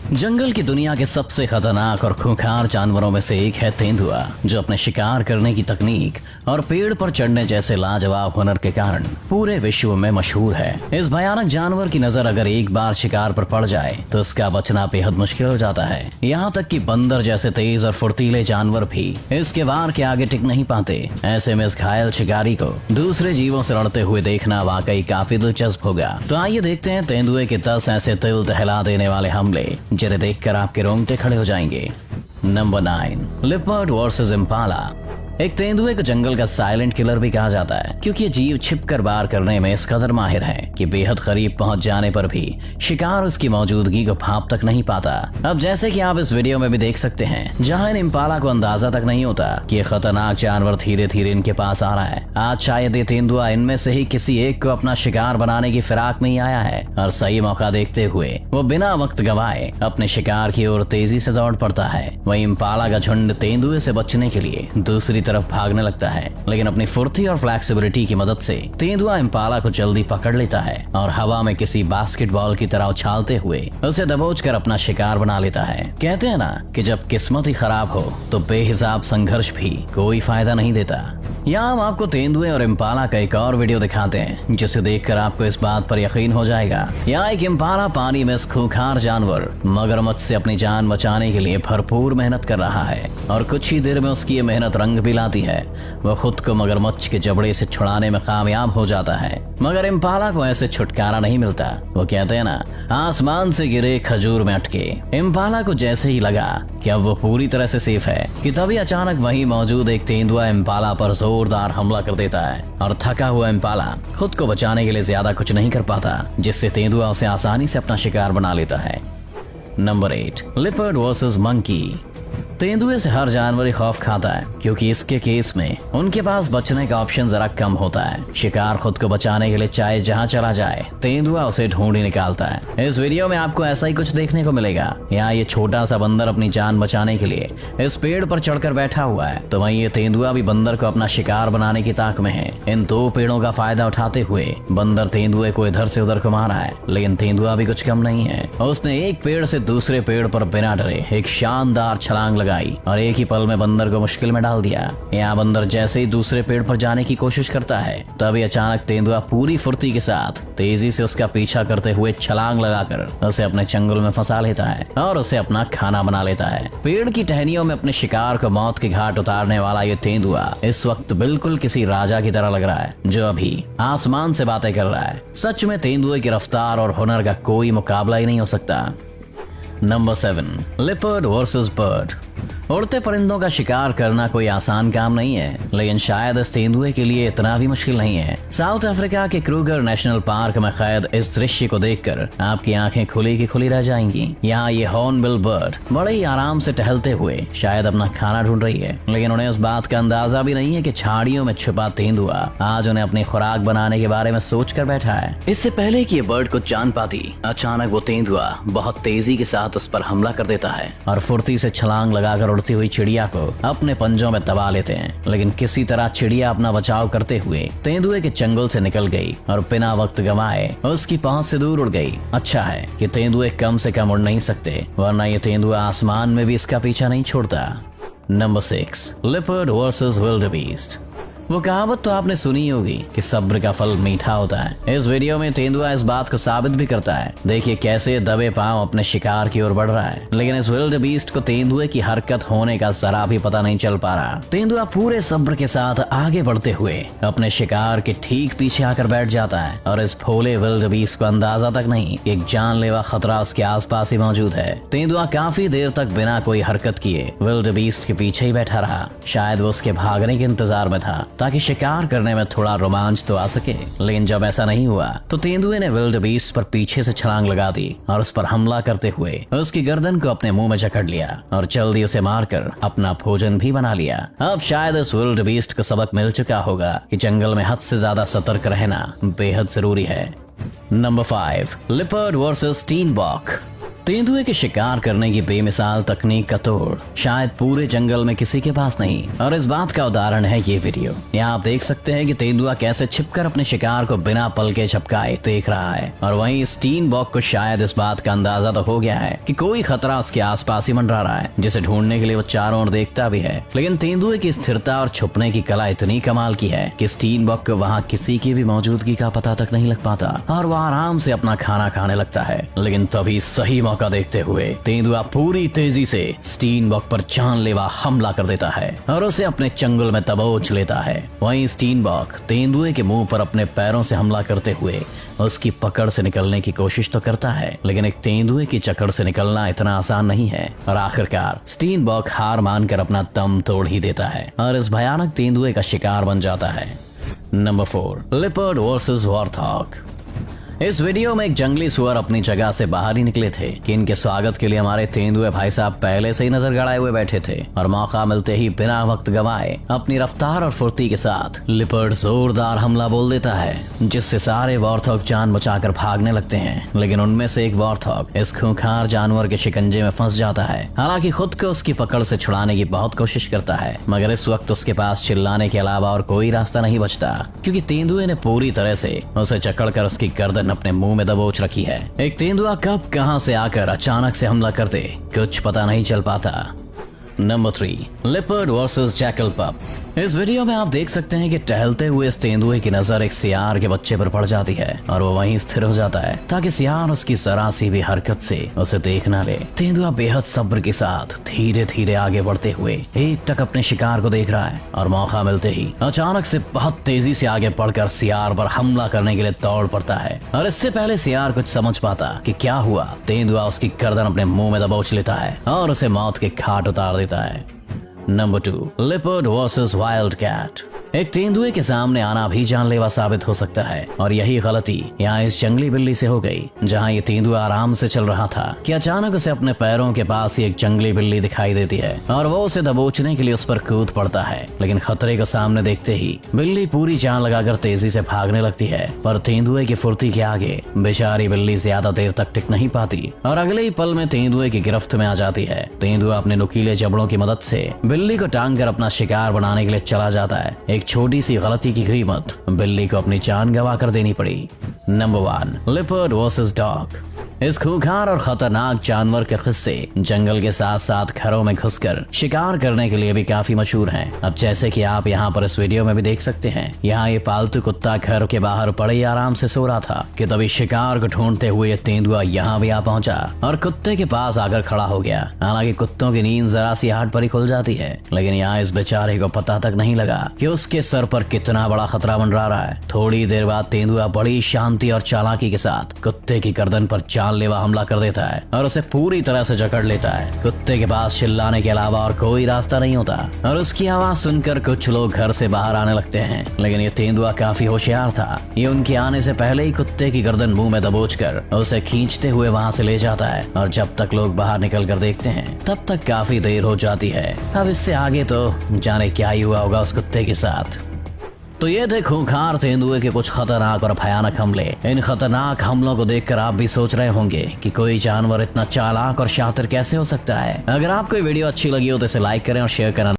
जंगल की दुनिया के सबसे खतरनाक और खूंखार जानवरों में से एक है तेंदुआ, जो अपने शिकार करने की तकनीक और पेड़ पर चढ़ने जैसे लाजवाब हुनर के कारण पूरे विश्व में मशहूर है। इस भयानक जानवर की नजर अगर एक बार शिकार पर पड़ जाए तो उसका बचना बेहद मुश्किल हो जाता है। यहाँ तक कि बंदर जैसे तेज और फुर्तीले जानवर भी इसके वार के आगे टिक नहीं पाते। ऐसे में इस घायल शिकारी को दूसरे जीवों से लड़ते हुए देखना वाकई काफी दिलचस्प होगा। तो आइए देखते हैं तेंदुए के 10 ऐसे दिल दहला देने वाले हमले जिन्हें देखकर आपके रोंगटे खड़े हो जाएंगे। Number 9, leopard versus Impala. एक तेंदुए को जंगल का साइलेंट किलर भी कहा जाता है, क्योंकि ये जीव छिपकर वार करने में इस कदर माहिर है कि बेहद करीब पहुंच जाने पर भी शिकार उसकी मौजूदगी को भांप तक नहीं पाता। अब जैसे कि आप इस वीडियो में भी देख सकते हैं, जहां इन इम्पाला को अंदाजा तक नहीं होता कि ये खतरनाक जानवर धीरे धीरे इनके पास आ रहा है। आज शायद ये तेंदुआ इनमें से ही किसी एक को अपना शिकार बनाने की फिराक में ही आया है और सही मौका देखते हुए वो बिना वक्त गवाए अपने शिकार की ओर तेजी से दौड़ पड़ता है। वही इम्पाला का झुंड तेंदुए से बचने के लिए दूसरी तरफ भागने लगता है, लेकिन अपनी फुर्ती और फ्लेक्सिबिलिटी की मदद से तेंदुआ इम्पाला को जल्दी पकड़ लेता है और हवा में किसी बास्केटबॉल की तरह उछालते हुए उसे दबोचकर अपना शिकार बना लेता है। कहते हैं ना कि जब किस्मत ही खराब हो तो बेहिसाब संघर्ष भी कोई फायदा नहीं देता। यहाँ हम आपको तेंदुए और इम्पाला का एक और वीडियो दिखाते हैं, जिसे देखकर आपको इस बात पर यकीन हो जाएगा। यहाँ एक इम्पाला पानी में इस खूंखार जानवर मगरमच्छ से अपनी जान बचाने के लिए भरपूर मेहनत कर रहा है और कुछ ही देर में उसकी ये मेहनत रंग भी लाती है। वह खुद को मगरमच्छ के जबड़े से छुड़ाने में कामयाब हो जाता है, मगर इम्पाला को ऐसे छुटकारा नहीं मिलता। वो कहते हैं ना, आसमान से गिरे खजूर में अटके। इम्पाला को जैसे ही लगा कि अब वो पूरी तरह से सेफ है कि तभी अचानक वहीं मौजूद एक तेंदुआ इम्पाला पर जोरदार हमला कर देता है और थका हुआ इम्पाला खुद को बचाने के लिए ज्यादा कुछ नहीं कर पाता, जिससे तेंदुआ उसे आसानी से अपना शिकार बना लेता है। Number 8, leopard versus monkey. तेंदुए से हर जानवर ही खौफ खाता है, क्योंकि इसके केस में उनके पास बचने का ऑप्शन जरा कम होता है। शिकार खुद को बचाने के लिए चाहे जहां चला जाए, तेंदुआ उसे ढूंढ ही निकालता है। इस वीडियो में आपको ऐसा ही कुछ देखने को मिलेगा। यहाँ ये छोटा सा बंदर अपनी जान बचाने के लिए इस पेड़ पर चढ़कर बैठा हुआ है, तो वहीं ये तेंदुआ भी बंदर को अपना शिकार बनाने की ताक में है। इन दो पेड़ों का फायदा उठाते हुए बंदर तेंदुए को इधर से उधर घुमा रहा है, लेकिन तेंदुआ भी कुछ कम नहीं है। उसने एक पेड़ से दूसरे पेड़ पर बिना डरे एक शानदार छलांग और एक ही पल में बंदर को मुश्किल में डाल दिया। यहाँ बंदर जैसे ही दूसरे पेड़ पर जाने की कोशिश करता है, तभी अचानक तेंदुआ पूरी फुर्ती के साथ तेजी से उसका पीछा करते हुए छलांग लगाकर उसे अपने चंगुल में फंसा लेता है और उसे अपना खाना बना लेता है। पेड़ की टहनियों में अपने शिकार को मौत के घाट उतारने वाला ये तेंदुआ इस वक्त बिल्कुल किसी राजा की तरह लग रहा है, जो अभी आसमान से बातें कर रहा है। सच में तेंदुए की रफ्तार और हुनर का कोई मुकाबला ही नहीं हो सकता। Number 7, leopard versus bird. उड़ते परिंदों का शिकार करना कोई आसान काम नहीं है, लेकिन शायद इस तेंदुए के लिए इतना भी मुश्किल नहीं है। साउथ अफ्रीका के क्रूगर नेशनल पार्क में कैद इस दृश्य को देखकर आपकी आंखें खुली की खुली रह जाएंगी। यहाँ ये हॉर्नबिल बर्ड बड़े ही आराम से टहलते हुए शायद अपना खाना ढूंढ रही है, लेकिन उन्हें इस बात का अंदाजा भी नहीं है कि झाड़ियों में छुपा तेंदुआ आज उन्हें अपनी खुराक बनाने के बारे में सोच कर बैठा है। इससे पहले कि ये बर्ड कुछ जान पाती, अचानक वो तेंदुआ बहुत तेजी के साथ उस पर हमला कर देता है और फुर्ती से छलांग लगाकर उड़ती हुई चिड़िया को अपने पंजों में दबा लेते हैं। लेकिन किसी तरह चिड़िया अपना बचाव करते हुए तेंदुए के चंगुल से निकल गई और बिना वक्त गंवाए उसकी पहुंच से दूर उड़ गई। अच्छा है कि तेंदुए कम से कम उड़ नहीं सकते, वरना ये तेंदुआ आसमान में भी इसका पीछा नहीं छोड़ता। Number 6, leopard versus wildebeest. वो कहावत तो आपने सुनी होगी कि सब्र का फल मीठा होता है। इस वीडियो में तेंदुआ इस बात को साबित भी करता है। देखिए कैसे दबे पांव अपने शिकार की ओर बढ़ रहा है, लेकिन इस विल्डेबीस्ट को तेंदुए की हरकत होने का जरा भी पता नहीं चल पा रहा। तेंदुआ पूरे सब्र के साथ आगे बढ़ते हुए अपने शिकार के ठीक पीछे आकर बैठ जाता है और इस भोले विल्डेबीस्ट को अंदाजा तक नहीं कि एक जानलेवा खतरा उसके आसपास ही मौजूद है। तेंदुआ काफी देर तक बिना कोई हरकत किए विल्डेबीस्ट के पीछे ही बैठा रहा। शायद वो उसके भागने के इंतजार में था ताकि शिकार करने में थोड़ा रोमांच तो आ सके, लेकिन जब ऐसा नहीं हुआ तो तेंदुए ने विल्डेबीस्ट पर पीछे से छलांग लगा दी और उस पर हमला करते हुए उसकी गर्दन को अपने मुंह में जकड़ लिया और जल्दी उसे मारकर अपना भोजन भी बना लिया। अब शायद इस विल्डेबीस्ट को सबक मिल चुका होगा कि जंगल में हद से ज्यादा सतर्क रहना बेहद जरूरी है। Number 5, leopard versus steenbok. तेंदुए के शिकार करने की बेमिसाल तकनीक का तोड़ शायद पूरे जंगल में किसी के पास नहीं, और इस बात का उदाहरण है ये वीडियो। यहाँ आप देख सकते हैं कि तेंदुआ कैसे छिपकर अपने शिकार को बिना पल के झपकाए देख रहा है, और वहीं स्टीनबॉक को शायद इस बात का अंदाजा तो हो गया है कि कोई खतरा उसके आसपास ही मंडरा रहा है, जिसे ढूंढने के लिए वो चारों ओर देखता भी है। लेकिन तेंदुए की स्थिरता और छुपने की कला इतनी कमाल की है कि स्टीनबॉक को वहाँ किसी की भी मौजूदगी का पता तक नहीं लग पाता, और वह आराम से अपना खाना खाने लगता है। लेकिन तभी सही मौका देखते हुए तेंदुआ पूरी तेजी से स्टीनबॉक पर जानलेवा हमला कर देता है और उसे अपने चंगुल में दबोच लेता है। वहीं स्टीनबॉक तेंदुए के मुंह पर अपने पैरों से हमला करते हुए उसकी पकड़ से निकलने की कोशिश तो करता है, लेकिन एक तेंदुए की जकड़ से निकलना इतना आसान नहीं है, और आखिरकार स्टीनबॉक हार मानकर अपना दम तोड़ ही देता है और इस भयानक तेंदुए का शिकार बन जाता है। Number 4, leopard versus warthog. इस वीडियो में एक जंगली सुअर अपनी जगह से बाहर ही निकले थे कि इनके स्वागत के लिए हमारे तेंदुए भाई साहब पहले से ही नजर गड़ाए हुए बैठे थे, और मौका मिलते ही बिना वक्त गवाए अपनी रफ्तार और फुर्ती के साथ लिपर्ड जोरदार हमला बोल देता है, जिससे सारे वॉर्थॉग जान बचाकर भागने लगते हैं। लेकिन उनमें से एक वॉर्थॉग इस खूंखार जानवर के शिकंजे में फंस जाता है। हालांकि खुद को उसकी पकड़ से छुड़ाने की बहुत कोशिश करता है, मगर इस वक्त उसके पास चिल्लाने के अलावा और कोई रास्ता नहीं बचता, क्योंकि तेंदुए ने पूरी तरह से उसे जकड़कर उसकी गर्दन अपने मुंह में दबोच रखी है। एक तेंदुआ कब कहां से आकर अचानक से हमला कर दे, कुछ पता नहीं चल पाता। नंबर 3, लिपर्ड वर्सेस जैकल पप। इस वीडियो में आप देख सकते हैं कि टहलते हुए इस तेंदुए की नजर एक सियार के बच्चे पर पड़ जाती है, और वो वहीं स्थिर हो जाता है ताकि सियार उसकी जरा सी भी हरकत से उसे देख ना ले। तेंदुआ बेहद सब्र के साथ धीरे धीरे आगे बढ़ते हुए एकटक अपने शिकार को देख रहा है, और मौका मिलते ही अचानक से बहुत तेजी से आगे बढ़कर सियार पर हमला करने के लिए दौड़ पड़ता है। और इससे पहले सियार कुछ समझ पाता कि क्या हुआ, तेंदुआ उसकी गर्दन अपने मुंह में दबोच लेता है और उसे मौत के घाट उतार देता है। Number 2, leopard versus wild cat. एक तेंदुए के सामने आना भी जानलेवा साबित हो सकता है, और यही गलती यहाँ इस जंगली बिल्ली से हो गई। जहाँ ये तेंदुआ आराम से चल रहा था कि अचानक उसे अपने पैरों के पास ही एक जंगली बिल्ली दिखाई देती है, और वो उसे दबोचने के लिए उस पर कूद पड़ता है। लेकिन खतरे को सामने देखते ही बिल्ली पूरी जान लगाकर तेजी से भागने लगती है, पर तेंदुए की फुर्ती के आगे बेचारी बिल्ली ज्यादा देर तक टिक नहीं पाती, और अगले ही पल में तेंदुए की गिरफ्त में आ जाती है। तेंदुआ अपने नुकीले जबड़ों की मदद से बिल्ली को टांग कर अपना शिकार बनाने के लिए चला जाता है। एक छोटी सी गलती की कीमत बिल्ली को अपनी जान गंवा कर देनी पड़ी। Number 1, leopard versus dog. इस खूंखार और खतरनाक जानवर के किस्से जंगल के साथ साथ घरों में घुसकर शिकार करने के लिए भी काफी मशहूर हैं। अब जैसे कि आप यहाँ पर इस वीडियो में भी देख सकते हैं, यहाँ ये पालतू कुत्ता घर के बाहर पड़े ही आराम से सो रहा था कि तभी शिकार को ढूंढते हुए तेंदुआ यहाँ भी आ पहुंचा और कुत्ते के पास आकर खड़ा हो गया। हालांकि कुत्तों की नींद जरा सी हाथ पर ही खुल जाती है, लेकिन यहाँ इस बेचारे को पता तक नहीं लगा कि उसके सर पर कितना बड़ा खतरा मंडरा रहा है। थोड़ी देर बाद तेंदुआ बड़ी शांति और चालाकी के साथ कुत्ते की गर्दन पर जानलेवा हमला कर देता है और उसे पूरी तरह से जकड़ लेता है। कुत्ते के पास चिल्लाने के अलावा और कोई रास्ता नहीं होता, और उसकी आवाज सुनकर कुछ लोग घर से बाहर आने लगते हैं। लेकिन ये तेंदुआ काफी होशियार था। ये उनके आने से पहले ही कुत्ते की गर्दन मुंह में दबोचकर उसे खींचते हुए वहां से ले जाता है, और जब तक लोग बाहर निकल कर देखते हैं तब तक काफी देर हो जाती है। अब इससे आगे तो जाने क्या ही हुआ होगा उस कुत्ते के साथ। तो ये थे खूंखार तेंदुए के कुछ खतरनाक और भयानक हमले। इन खतरनाक हमलों को देखकर आप भी सोच रहे होंगे कि कोई जानवर इतना चालाक और शातिर कैसे हो सकता है। अगर आपको ये वीडियो अच्छी लगी हो तो इसे लाइक करें और शेयर करना